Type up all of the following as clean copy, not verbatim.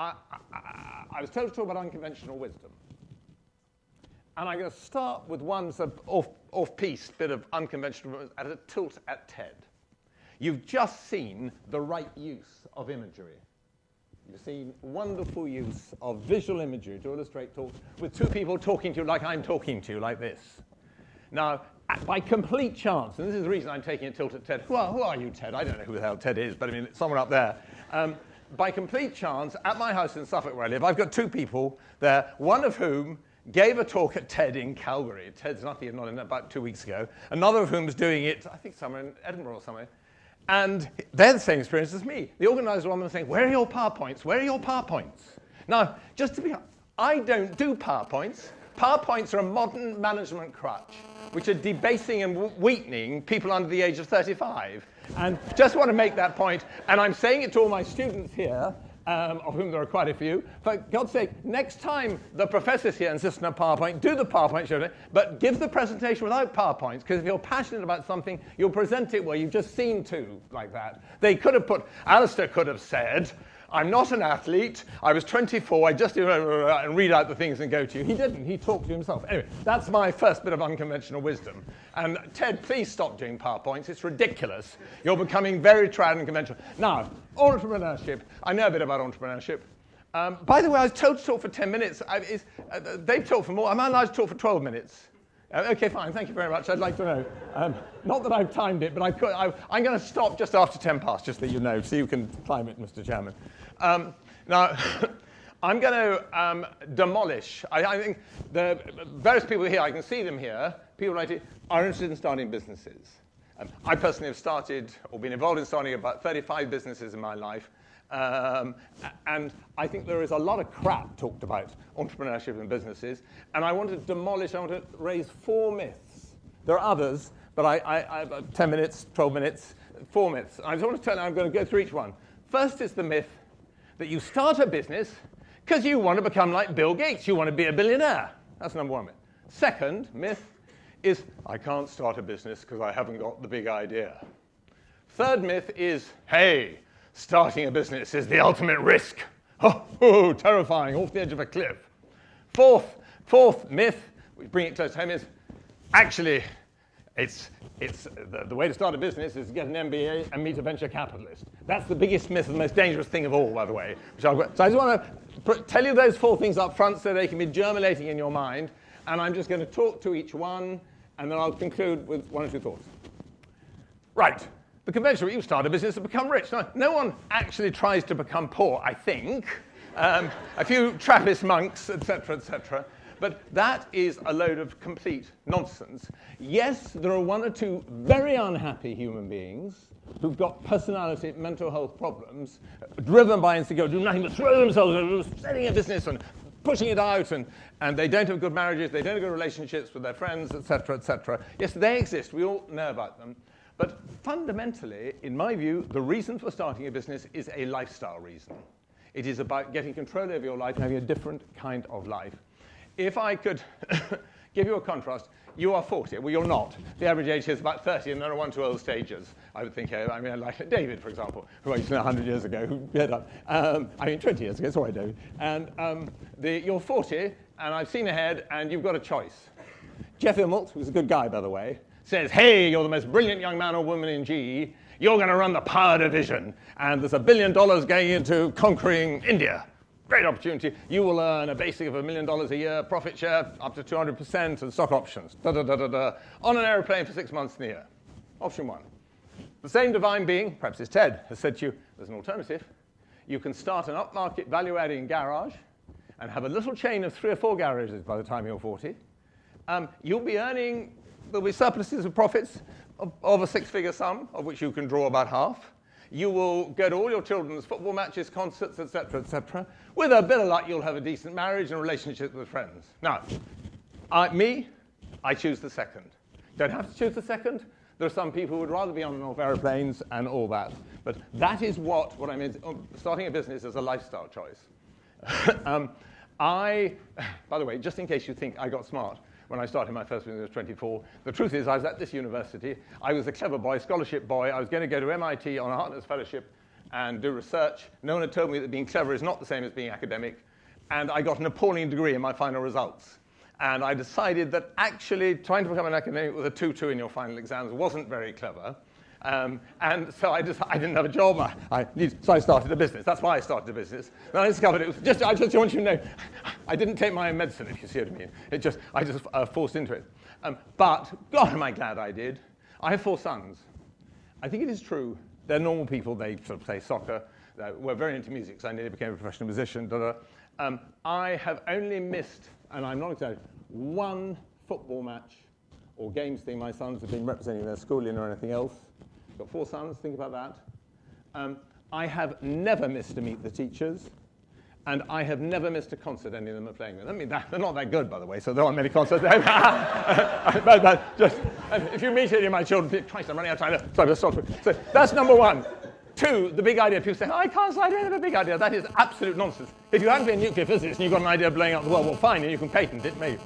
I was told to talk about unconventional wisdom. And I'm going to start with one sort of off-piste bit of unconventional wisdom at a tilt at TED. You've just seen the right use of imagery. You've seen wonderful use of visual imagery to illustrate talks with two people talking to you like I'm talking to you, like this. Now, by complete chance, and this is the reason I'm taking a tilt at TED. Who are you, TED? I don't know who the hell TED is, but I mean, it's somewhere up there. By complete chance, at my house in Suffolk where I live, I've got two people there, one of whom gave a talk at TED in Calgary. TED's not in about 2 weeks ago. Another of whom was doing it, I think, somewhere in Edinburgh or somewhere. And they're the same experience as me. The organizer one of them saying, where are your PowerPoints? Where are your PowerPoints? Now, just to be honest, I don't do PowerPoints. PowerPoints are a modern management crutch, which are debasing and weakening people under the age of 35. And just want to make that point, and I'm saying it to all my students here, of whom there are quite a few. For God's sake, next time the professor's here insists on a PowerPoint, do the PowerPoint show, but give the presentation without PowerPoints, because if you're passionate about something, you'll present it where you've just seen two like that. They could have Alistair could have said, I'm not an athlete, I was 24, I just and read out the things and go to you. He didn't, he talked to himself. Anyway, that's my first bit of unconventional wisdom. And Ted, please stop doing PowerPoints, it's ridiculous. You're becoming very trad and conventional. Now, entrepreneurship, I know a bit about entrepreneurship. By the way, I was told to talk for 10 minutes. They've talked for more, am I allowed to talk for 12 minutes? Okay, fine, thank you very much, I'd like to know. Not that I've timed it, but I'm going to stop just after 10 past, just that you know, so you can climb it, Mr. Chairman. Now, I'm going to demolish, I think the various people here, I can see them here, people like it, are interested in starting businesses. I personally have started, or been involved in starting about 35 businesses in my life. And I think there is a lot of crap talked about entrepreneurship and businesses, and I want to raise 4 myths. There are others, but I 10 minutes, 12 minutes, 4 myths. I just want to tell you, I'm going to go through each one. First is the myth that you start a business because you want to become like Bill Gates, you want to be a billionaire. That's number one myth. Second myth is, I can't start a business because I haven't got the big idea. Third myth is, hey, starting a business is the ultimate risk. Oh, terrifying, off the edge of a cliff. Fourth myth, we bring it close to home, is actually the way to start a business is to get an MBA and meet a venture capitalist. That's the biggest myth and the most dangerous thing of all, by the way. So I just want to tell you those 4 things up front so they can be germinating in your mind, and I'm just going to talk to each one, and then I'll conclude with 1 or 2 thoughts. Right. The conventional way you start a business to become rich. Now, no one actually tries to become poor, I think. A few Trappist monks, etc., etc. But that is a load of complete nonsense. Yes, there are 1 or 2 very unhappy human beings who've got personality, mental health problems, driven by insecurity, do nothing but throw themselves into setting a business and pushing it out, and they don't have good marriages, they don't have good relationships with their friends, etc., etc. Yes, they exist. We all know about them. But fundamentally, in my view, the reason for starting a business is a lifestyle reason. It is about getting control over your life and having a different kind of life. If I could give you a contrast, you are 40. Well, you're not. The average age is about 30, and there are 1 or 2 other stages. I would think, I mean, like David, for example, who I used to know 100 years ago, who had I mean, 20 years ago, sorry, David. And you're 40, and I've seen ahead, and you've got a choice. Jeff Immelt, who's a good guy, by the way, says, hey, you're the most brilliant young man or woman in GE. You're going to run the power division, and there's $1 billion going into conquering India. Great opportunity. You will earn a basic of $1 million a year, profit share up to 200%, and stock options. On an airplane for 6 months in the year. Option 1. The same divine being, perhaps it's Ted, has said to you, there's an alternative. You can start an upmarket value-adding garage and have a little chain of 3 or 4 garages by the time you're 40. You'll be earning, there'll be surpluses of profits of a 6-figure sum, of which you can draw about half. You will go to all your children's football matches, concerts, etc., etc. With a bit of luck, you'll have a decent marriage and relationship with friends. Now, I choose the second. Don't have to choose the second. There are some people who would rather be on and off airplanes and all that. But that is what I mean. Starting a business is a lifestyle choice. By the way, just in case you think I got smart, when I started my first business, I was 24. The truth is, I was at this university. I was a clever boy, scholarship boy. I was going to go to MIT on a Hartnett Fellowship, and do research. No one had told me that being clever is not the same as being academic. And I got an appalling degree in my final results. And I decided that actually trying to become an academic with a 2-2 in your final exams wasn't very clever. And so I didn't have a job. So I started a business. That's why I started a business. And I discovered it was just, I just want you to know, I didn't take my own medicine, if you see what I mean. I just forced into it. But God, am I glad I did. I have 4 sons. I think it is true. They're normal people. They sort of play soccer. We're very into music, so I nearly became a professional musician. I have only missed, and I'm not exaggerating, 1 football match or games thing my sons have been representing their school in or anything else. Got 4 sons, think about that. I have never missed to meet the teachers, and I have never missed a concert any of them are playing with. I mean, they're not that good, by the way, so there aren't many concerts. but just, if you meet any of my children, Christ, I'm running out of time. Sorry, let's stop. So that's number 1. 2, the big idea. People say, I can't, I don't have a big idea. That is absolute nonsense. If you hadn't been a nuclear physicist and you've got an idea of blowing up the world, well, fine, and you can patent it, maybe.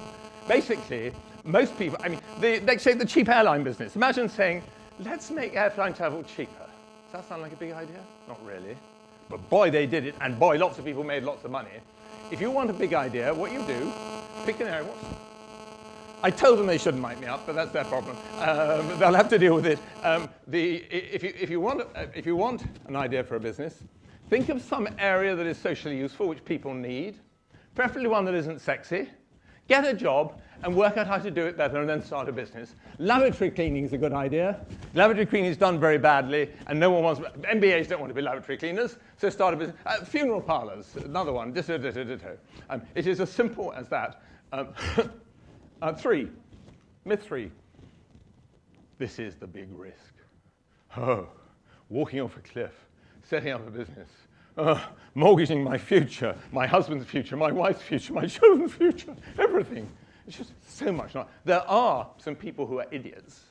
Basically, most people, I mean, they say the cheap airline business. Imagine saying, let's make airplane travel cheaper. Does that sound like a big idea? Not really. But boy, they did it, and boy, lots of people made lots of money. If you want a big idea, what you do, pick an area. I told them they shouldn't mic me up, but that's their problem. They'll have to deal with it. If you want an idea for a business, think of some area that is socially useful, which people need, preferably one that isn't sexy. Get a job and work out how to do it better and then start a business. Lavatory cleaning is a good idea. Lavatory cleaning is done very badly, and no one wants, MBAs don't want to be lavatory cleaners, so start a business. Funeral parlors, another one. It is as simple as that. 3, myth 3. This is the big risk. Oh, walking off a cliff, setting up a business, mortgaging my future, my husband's future, my wife's future, my children's future, everything. It's just so much. There are some people who are idiots,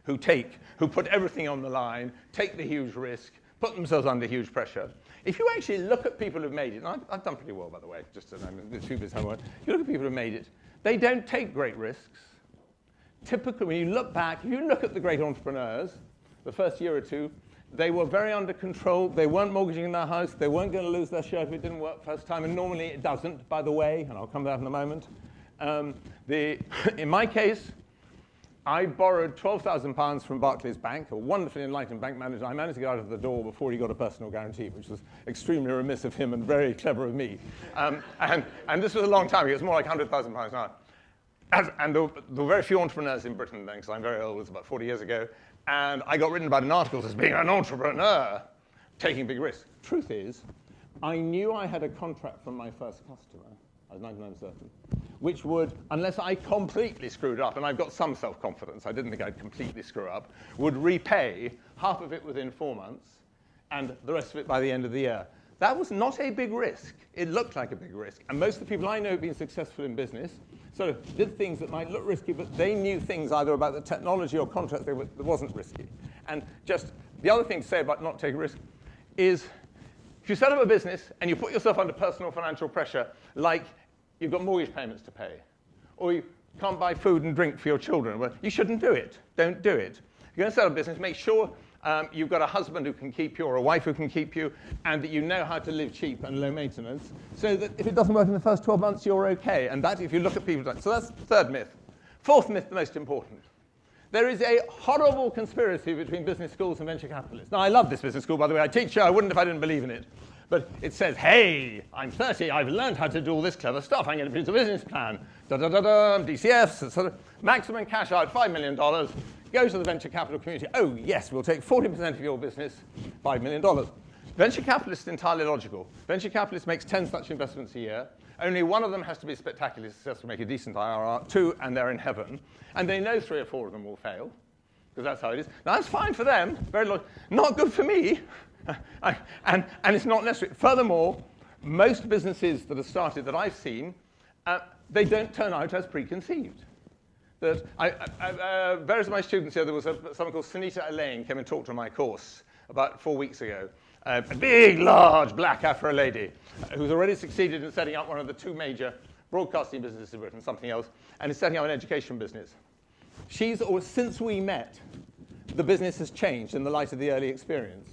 who put everything on the line, take the huge risk, put themselves under huge pressure. If you actually look at people who've made it, and I've done pretty well, by the way, just so I'm the two bits homework. If you look at people who've made it, they don't take great risks. Typically, when you look back, if you look at the great entrepreneurs, the first year or 2, they were very under control. They weren't mortgaging their house. They weren't going to lose their shirt if it didn't work first time. And normally it doesn't, by the way, and I'll come to that in a moment. In my case, I borrowed £12,000 from Barclays Bank, a wonderfully enlightened bank manager. I managed to get out of the door before he got a personal guarantee, which was extremely remiss of him and very clever of me. And this was a long time ago. It's more like £100,000 now. And there were very few entrepreneurs in Britain then, because I'm very old. It was about 40 years ago. And I got written about in articles as being an entrepreneur, taking big risks. Truth is, I knew I had a contract from my first customer, I was 99 certain, which would, unless I completely screwed up, and I've got some self-confidence, I didn't think I'd completely screw up, would repay half of it within 4 months and the rest of it by the end of the year. That was not a big risk. It looked like a big risk. And most of the people I know who've been successful in business sort of did things that might look risky, but they knew things either about the technology or contracts that wasn't risky. And just the other thing to say about not taking risk is if you set up a business and you put yourself under personal financial pressure, like you've got mortgage payments to pay, or you can't buy food and drink for your children, well, you shouldn't do it. Don't do it. If you're going to set up a business, make sure you've got a husband who can keep you or a wife who can keep you, and that you know how to live cheap and low maintenance, so that if it doesn't work in the first 12 months, you're okay. And that, if you look at people, so that's the third myth. Fourth myth, the most important. There is a horrible conspiracy between business schools and venture capitalists. Now, I love this business school, by the way. I teach here. I wouldn't if I didn't believe in it. But it says, hey, I'm 30. I've learned how to do all this clever stuff. I'm going to produce a business plan. DCFs, sort of maximum cash out, $5 million. Go to the venture capital community. Oh, yes, we'll take 40% of your business, $5 million. Venture capitalists entirely logical. Venture capitalists makes 10 such investments a year. Only one of them has to be spectacularly successful, make a decent IRR. 2, and they're in heaven. And they know 3 or 4 of them will fail, because that's how it is. Now, that's fine for them. Very not good for me. And it's not necessary. Furthermore, most businesses that are started that I've seen, they don't turn out as preconceived. That various of my students here, there was someone called Sunita Elaine came and talked on my course about 4 weeks ago. A big, large, black Afro lady who's already succeeded in setting up one of the 2 major broadcasting businesses in Britain, something else, and is setting up an education business. Since we met, the business has changed in the light of the early experience.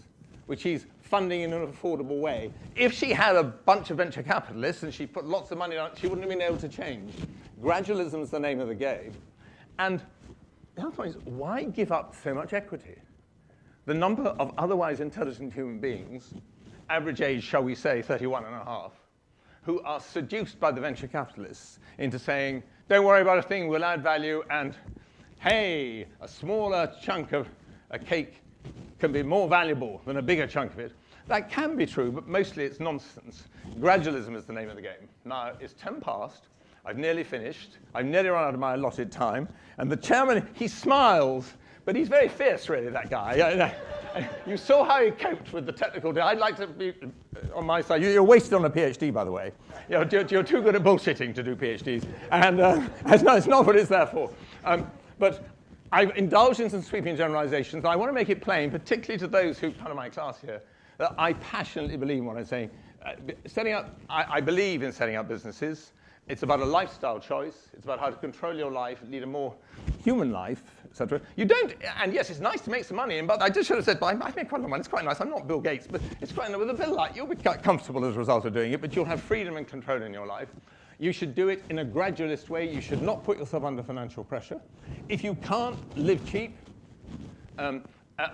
which she's funding in an affordable way. If she had a bunch of venture capitalists and she put lots of money on it, she wouldn't have been able to change. Gradualism is the name of the game. And the other point is, why give up so much equity? The number of otherwise intelligent human beings, average age, shall we say, 31 and a half, who are seduced by the venture capitalists into saying, don't worry about a thing, we'll add value, and hey, a smaller chunk of a cake can be more valuable than a bigger chunk of it. That can be true, but mostly it's nonsense. Gradualism is the name of the game. Now, it's 10 past. I've nearly finished. I've nearly run out of my allotted time. And the chairman, he smiles, but he's very fierce, really, that guy. You saw how he coped with the technical day. I'd like to be on my side. You're wasted on a PhD, by the way. You're too good at bullshitting to do PhDs. And it's not what it's there for. But I've indulged in some sweeping generalizations. And I want to make it plain, particularly to those who come to my class here, that I passionately believe in what I'm saying. I believe in setting up businesses. It's about a lifestyle choice. It's about how to control your life, lead a more human life, etc. You don't, and yes, it's nice to make some money, but I just should have said, I make quite a lot of money. It's quite nice. I'm not Bill Gates, but it's quite nice. With a bit of luck, you'll be quite comfortable as a result of doing it, but you'll have freedom and control in your life. You should do it in a gradualist way. You should not put yourself under financial pressure. If you can't live cheap,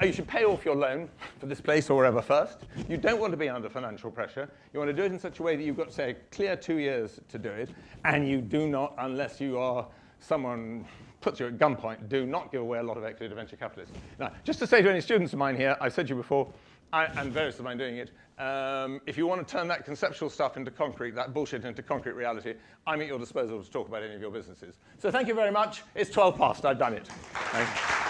you should pay off your loan for this place or wherever first. You don't want to be under financial pressure. You want to do it in such a way that you've got, say, a clear 2 years to do it, and you do not, unless you are someone puts you at gunpoint, do not give away a lot of equity to venture capitalists. Now, just to say to any students of mine here, I said to you before, and various of mine doing it, if you want to turn that conceptual stuff into concrete, that bullshit into concrete reality, I'm at your disposal to talk about any of your businesses. So thank you very much. It's 12 past. I've done it. Thanks.